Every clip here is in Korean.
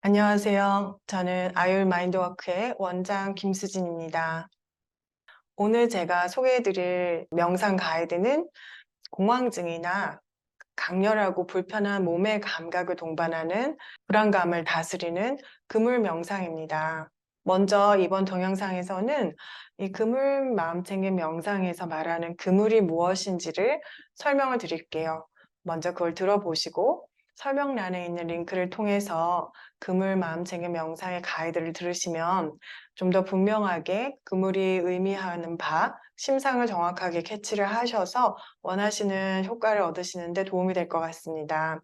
안녕하세요. 저는 아율 마인드워크의 원장 김수진입니다. 오늘 제가 소개해드릴 명상 가이드는 공황증이나 강렬하고 불편한 몸의 감각을 동반하는 불안감을 다스리는 그물 명상입니다. 먼저 이번 동영상에서는 이 그물 마음챙김 명상에서 말하는 그물이 무엇인지를 설명을 드릴게요. 먼저 그걸 들어보시고 설명란에 있는 링크를 통해서 그물 마음챙김 명상의 가이드를 들으시면 좀 더 분명하게 그물이 의미하는 바, 심상을 정확하게 캐치를 하셔서 원하시는 효과를 얻으시는 데 도움이 될 것 같습니다.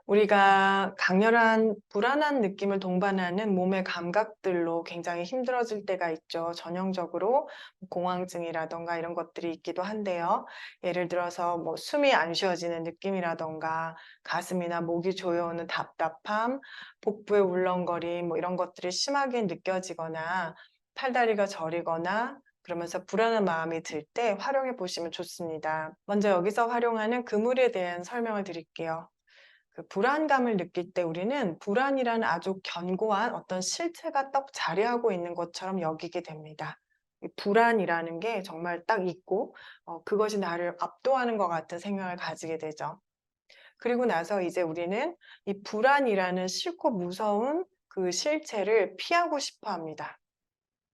우리가 강렬한 불안한 느낌을 동반하는 몸의 감각들로 굉장히 힘들어질 때가 있죠. 전형적으로 공황증이라든가 이런 것들이 있기도 한데요. 예를 들어서 숨이 안 쉬어지는 느낌이라든가 가슴이나 목이 조여오는 답답함, 복부의 울렁거림 이런 것들이 심하게 느껴지거나 팔다리가 저리거나 그러면서 불안한 마음이 들 때 활용해 보시면 좋습니다. 먼저 여기서 활용하는 그물에 대한 설명을 드릴게요. 그 불안감을 느낄 때 우리는 불안이라는 아주 견고한 어떤 실체가 떡 자리하고 있는 것처럼 여기게 됩니다. 이 불안이라는 게 정말 딱 있고 그것이 나를 압도하는 것 같은 생각을 가지게 되죠. 그리고 나서 이제 우리는 이 불안이라는 싫고 무서운 그 실체를 피하고 싶어 합니다.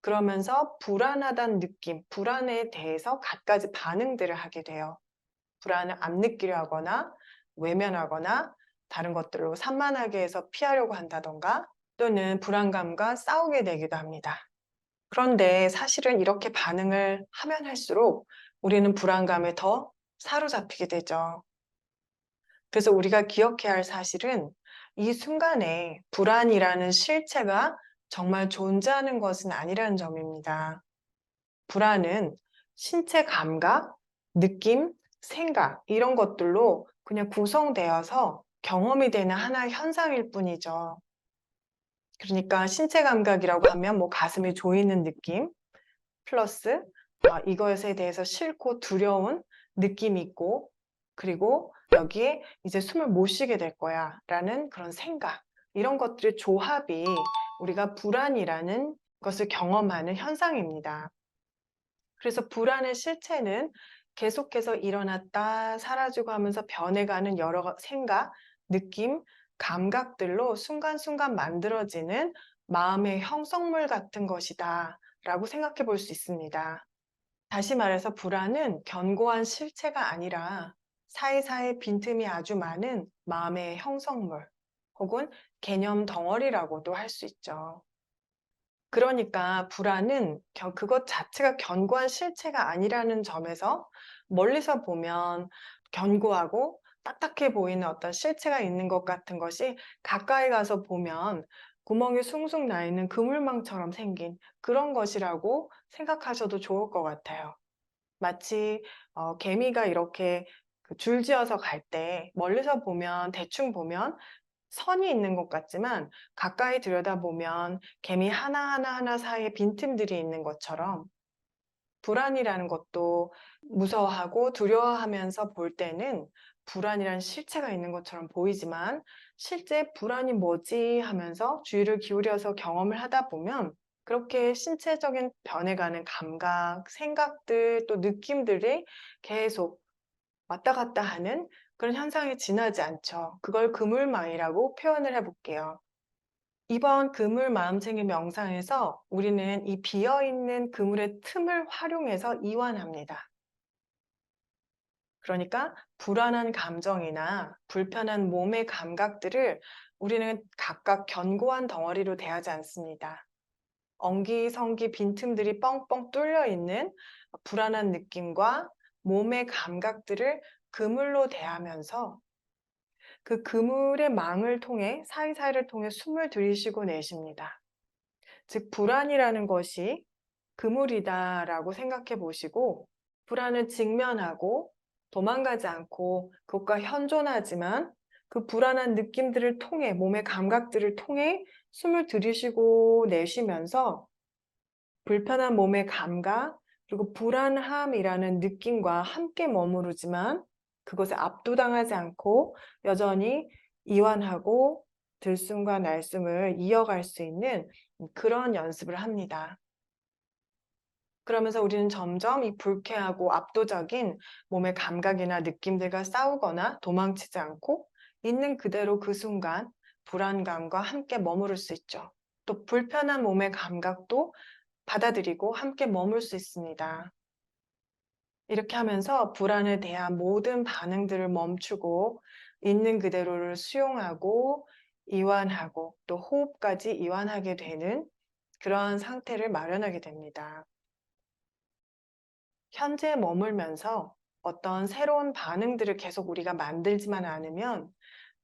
그러면서 불안하다는 느낌, 불안에 대해서 갖가지 반응들을 하게 돼요. 불안을 안 느끼려 하거나 외면하거나 다른 것들로 산만하게 해서 피하려고 한다던가 또는 불안감과 싸우게 되기도 합니다. 그런데 사실은 이렇게 반응을 하면 할수록 우리는 불안감에 더 사로잡히게 되죠. 그래서 우리가 기억해야 할 사실은 이 순간에 불안이라는 실체가 정말 존재하는 것은 아니라는 점입니다. 불안은 신체 감각, 느낌, 생각 이런 것들로 그냥 구성되어서 경험이 되는 하나의 현상일 뿐이죠. 그러니까 신체 감각이라고 하면 가슴이 조이는 느낌 플러스 이것에 대해서 싫고 두려운 느낌이 있고 그리고 여기에 이제 숨을 못 쉬게 될 거야 라는 그런 생각 이런 것들의 조합이 우리가 불안이라는 것을 경험하는 현상입니다. 그래서 불안의 실체는 계속해서 일어났다 사라지고 하면서 변해가는 여러 생각, 느낌, 감각들로 순간순간 만들어지는 마음의 형성물 같은 것이다 라고 생각해 볼 수 있습니다. 다시 말해서 불안은 견고한 실체가 아니라 사이사이 빈틈이 아주 많은 마음의 형성물 혹은 개념 덩어리라고도 할 수 있죠. 그러니까 불안은 그것 자체가 견고한 실체가 아니라는 점에서 멀리서 보면 견고하고 딱딱해 보이는 어떤 실체가 있는 것 같은 것이 가까이 가서 보면 구멍이 숭숭 나 있는 그물망처럼 생긴 그런 것이라고 생각하셔도 좋을 것 같아요. 마치 개미가 이렇게 그 줄지어서 갈 때 멀리서 보면 대충 보면 선이 있는 것 같지만 가까이 들여다보면 개미 하나하나 사이에 빈틈들이 있는 것처럼 불안이라는 것도 무서워하고 두려워하면서 볼 때는 불안이라는 실체가 있는 것처럼 보이지만 실제 불안이 뭐지 하면서 주의를 기울여서 경험을 하다 보면 그렇게 신체적인 변해가는 감각, 생각들 또 느낌들이 계속 왔다 갔다 하는 그런 현상이 지나지 않죠. 그걸 그물망이라고 표현을 해볼게요. 이번 그물 마음챙김 명상에서 우리는 이 비어있는 그물의 틈을 활용해서 이완합니다. 그러니까 불안한 감정이나 불편한 몸의 감각들을 우리는 각각 견고한 덩어리로 대하지 않습니다. 엉기성기 빈틈들이 뻥뻥 뚫려 있는 불안한 느낌과 몸의 감각들을 그물로 대하면서 그 그물의 망을 통해 사이사이를 통해 숨을 들이쉬고 내쉽니다. 즉 불안이라는 것이 그물이다라고 생각해 보시고 불안을 직면하고 도망가지 않고 그것과 현존하지만 그 불안한 느낌들을 통해 몸의 감각들을 통해 숨을 들이쉬고 내쉬면서 불편한 몸의 감각 그리고 불안함이라는 느낌과 함께 머무르지만 그것에 압도당하지 않고 여전히 이완하고 들숨과 날숨을 이어갈 수 있는 그런 연습을 합니다. 그러면서 우리는 점점 이 불쾌하고 압도적인 몸의 감각이나 느낌들과 싸우거나 도망치지 않고 있는 그대로 그 순간 불안감과 함께 머무를 수 있죠. 또 불편한 몸의 감각도 받아들이고 함께 머물 수 있습니다. 이렇게 하면서 불안에 대한 모든 반응들을 멈추고 있는 그대로를 수용하고 이완하고 또 호흡까지 이완하게 되는 그러한 상태를 마련하게 됩니다. 현재에 머물면서 어떤 새로운 반응들을 계속 우리가 만들지만 않으면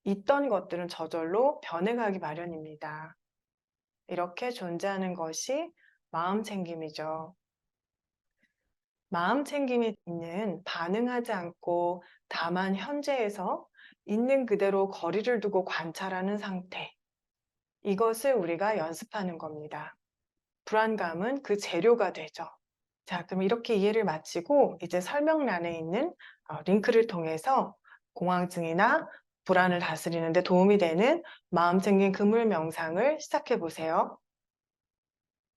있던 것들은 저절로 변해가기 마련입니다. 이렇게 존재하는 것이 마음 챙김이죠. 마음 챙김이 있는 반응하지 않고 다만 현재에서 있는 그대로 거리를 두고 관찰하는 상태. 이것을 우리가 연습하는 겁니다. 불안감은 그 재료가 되죠. 자, 그럼 이렇게 이해를 마치고 이제 설명란에 있는 링크를 통해서 공황증이나 불안을 다스리는 데 도움이 되는 마음 챙김 그물 명상을 시작해 보세요.